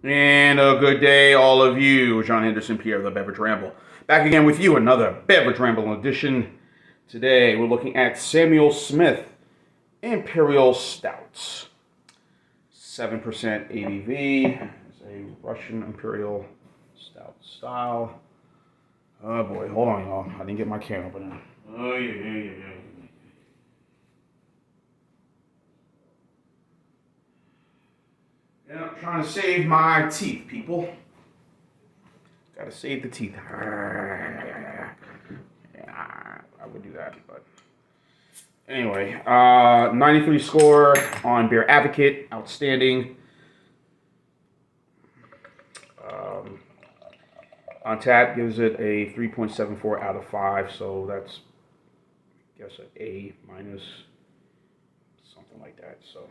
And a good day, all of you. John Henderson, Pierre, the Beverage Ramble. Back again with you, another Beverage Ramble edition. Today, we're looking at Samuel Smith Imperial Stouts. 7% ABV. It's a Russian Imperial Stout style. Oh boy, hold on, y'all. I didn't get my can opener. Oh, yeah. Yeah, I'm trying to save my teeth, people. Gotta save the teeth. Yeah, I would do that, but anyway, 93 score on Beer Advocate, outstanding. On tap gives it a 3.74 out of 5, so that's, I guess, an A minus, something like that. So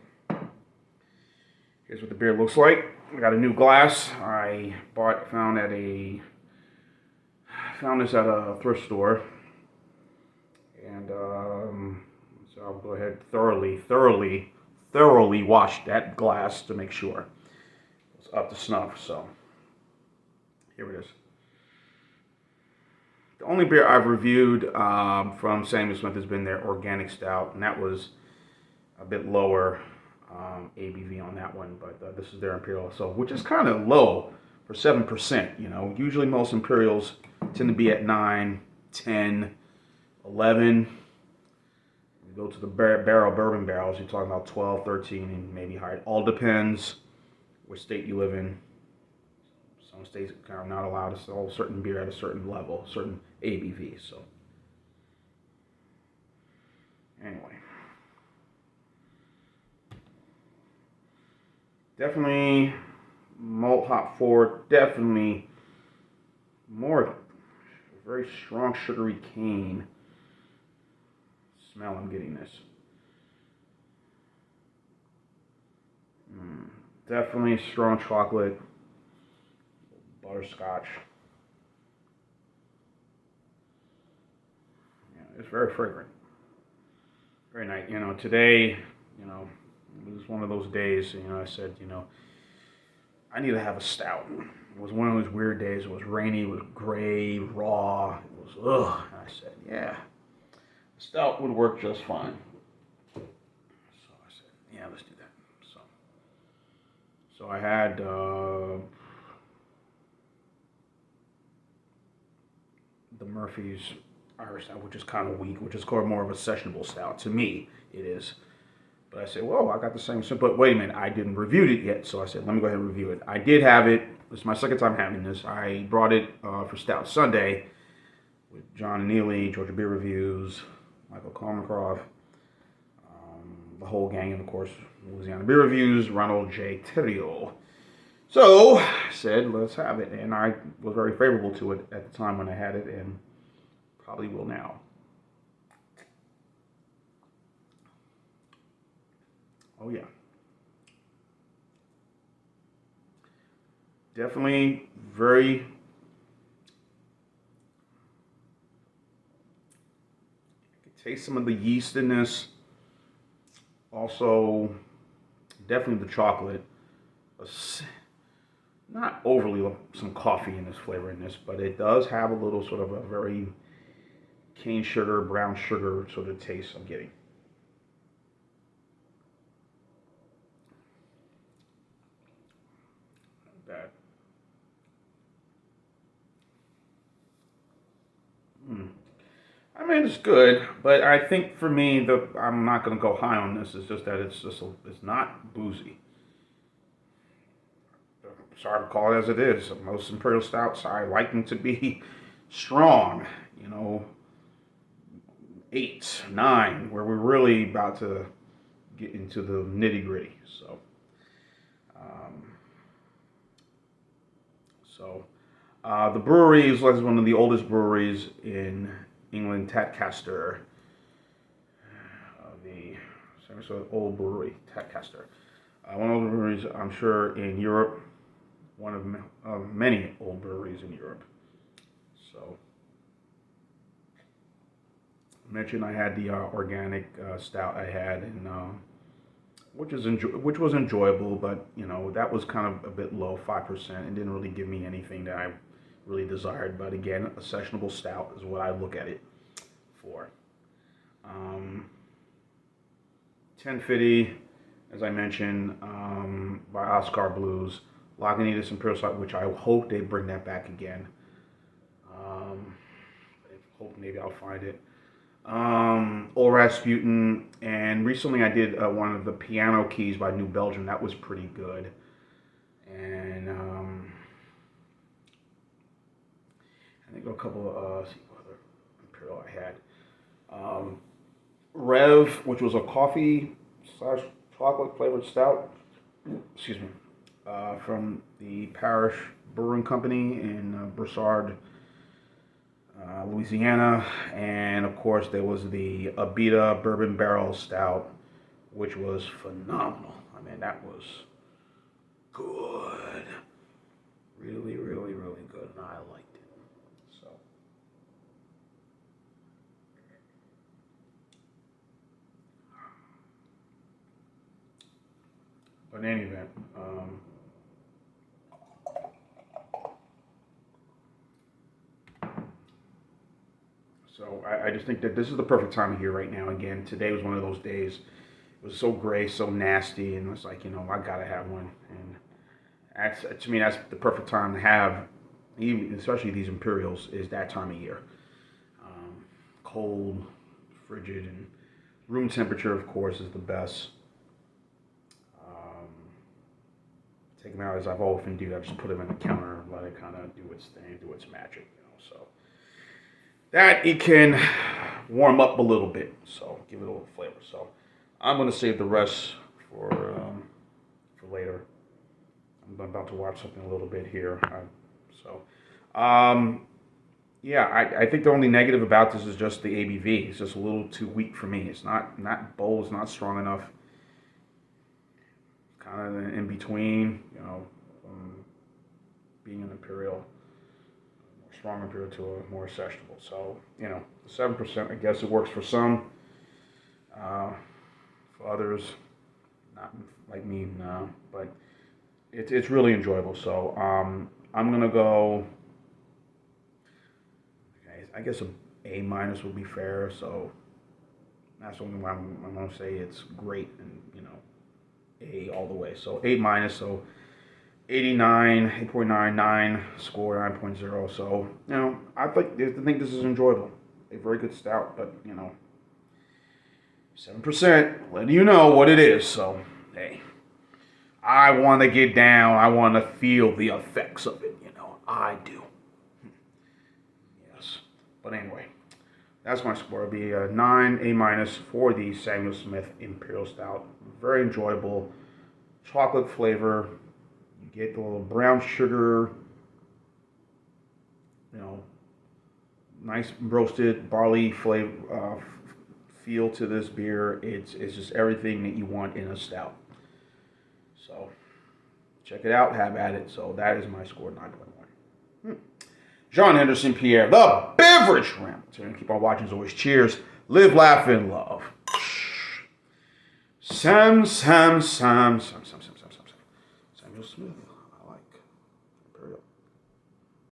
here's what the beer looks like. I got a new glass. I found this at a thrift store, and so I'll go ahead thoroughly wash that glass to make sure it's up to snuff. So here it is. The only beer I've reviewed from Samuel Smith has been their organic stout, and that was a bit lower ABV on that one, but this is their Imperial, so which is kind of low for 7%. You know, usually most Imperials tend to be at 9, 10, 11. You go to the barrel bourbon barrels, you're talking about 12, 13, and maybe higher. All depends what state you live in. Some states are not allowed to sell certain beer at a certain level, certain ABV. So anyway, definitely malt hop forward. Definitely more very strong sugary cane smell. I'm getting this. Definitely strong chocolate, butterscotch. Yeah, it's very fragrant. Very nice. You know, today, you know, it was one of those days, you know, I said, you know, I need to have a stout. It was one of those weird days. It was rainy, it was gray, raw. It was, ugh. I said, yeah, the stout would work just fine. So I said, yeah, let's do that. So I had the Murphy's Irish Stout, which is kind of weak, which is called more of a sessionable stout. To me, it is. But I said, well, I got the same. But wait a minute, I didn't review it yet. So I said, let me go ahead and review it. I did have it. This is my second time having this. I brought it for Stout Sunday with John and Neely, Georgia Beer Reviews, Michael Colmancroft, the whole gang, and of course, Louisiana Beer Reviews, Ronald J. Terrio. So I said, let's have it. And I was very favorable to it at the time when I had it, and probably will now. Oh, yeah. Definitely very, I can taste some of the yeast in this. Also, definitely the chocolate. Not overly some coffee in this flavor in this, but it does have a little sort of a very cane sugar, brown sugar sort of taste I'm getting. That. I mean, it's good, but I think for me, I'm not going to go high on this. It's just that it's not boozy. Sorry to call it as it is. Most imperial stouts, I like them to be strong. You know, 8, 9, where we're really about to get into the nitty gritty. Um, the brewery is one of the oldest breweries in England, Tadcaster. The old brewery, Tadcaster. One of the breweries, I'm sure, in Europe. One of many old breweries in Europe. So, I mentioned I had the organic stout I had, and which was enjoyable, but you know that was kind of a bit low, 5%. It didn't really give me anything that I really desired. But again, a sessionable stout is what I look at it for. 1050, as I mentioned, by Oscar Blues, Lagunitas Imperial Stout, which I hope they bring that back again. I hope maybe I'll find it. Old Rasputin, and recently I did one of the Piano Keys by New Belgium. That was pretty good. And I think a couple of see what other Imperial I had. Rev, which was a coffee / chocolate flavored stout. Excuse me. From the Parish Brewing Company in Broussard, Louisiana, and of course there was the Abita Bourbon Barrel Stout, which was phenomenal. I mean, that was good, really, really, really good, and I liked it. So, but in any event, so I just think that this is the perfect time of year right now. Again, today was one of those days. It was so gray, so nasty, and it's like, you know, I gotta have one. And that's, to me, that's the perfect time to have, even especially these Imperials, is that time of year. Cold, frigid, and room temperature, of course, is the best. Take them out as I've often do. I just put them in the counter, let it kind of do its thing, do its magic, you know. So that it can warm up a little bit, so give it a little flavor. So I'm gonna save the rest for later. I'm about to watch something a little bit here. Yeah, I think the only negative about this is just the ABV. It's just a little too weak for me. It's not bold. It's not strong enough. Kind of in between, you know, being an Imperial, more strong Imperial to a more sessionable. So, you know, 7%, I guess it works for some. For others, not like me, no. But it's really enjoyable. So, I'm gonna go. Okay, I guess A minus would be fair. So that's only why I'm gonna say it's great, and you know, A all the way. So 8 minus, so 89, 8.99, score 9.0. So, you know, I think this is enjoyable. A very good stout, but, you know, 7%, letting you know what it is. So, hey, I want to get down. I want to feel the effects of it, you know. I do. Yes. But anyway, that's my score. It'll be a 9, A minus for the Samuel Smith Imperial Stout. Very enjoyable. Chocolate flavor. You get the little brown sugar, you know, nice roasted barley flavor, feel to this beer. It's just everything that you want in a stout. So check it out, have at it. So that is my score, 9.1. John Henderson Pierre, the beverage ramp. So you're gonna keep on watching as always. Cheers. Live, laugh, and love. Sam.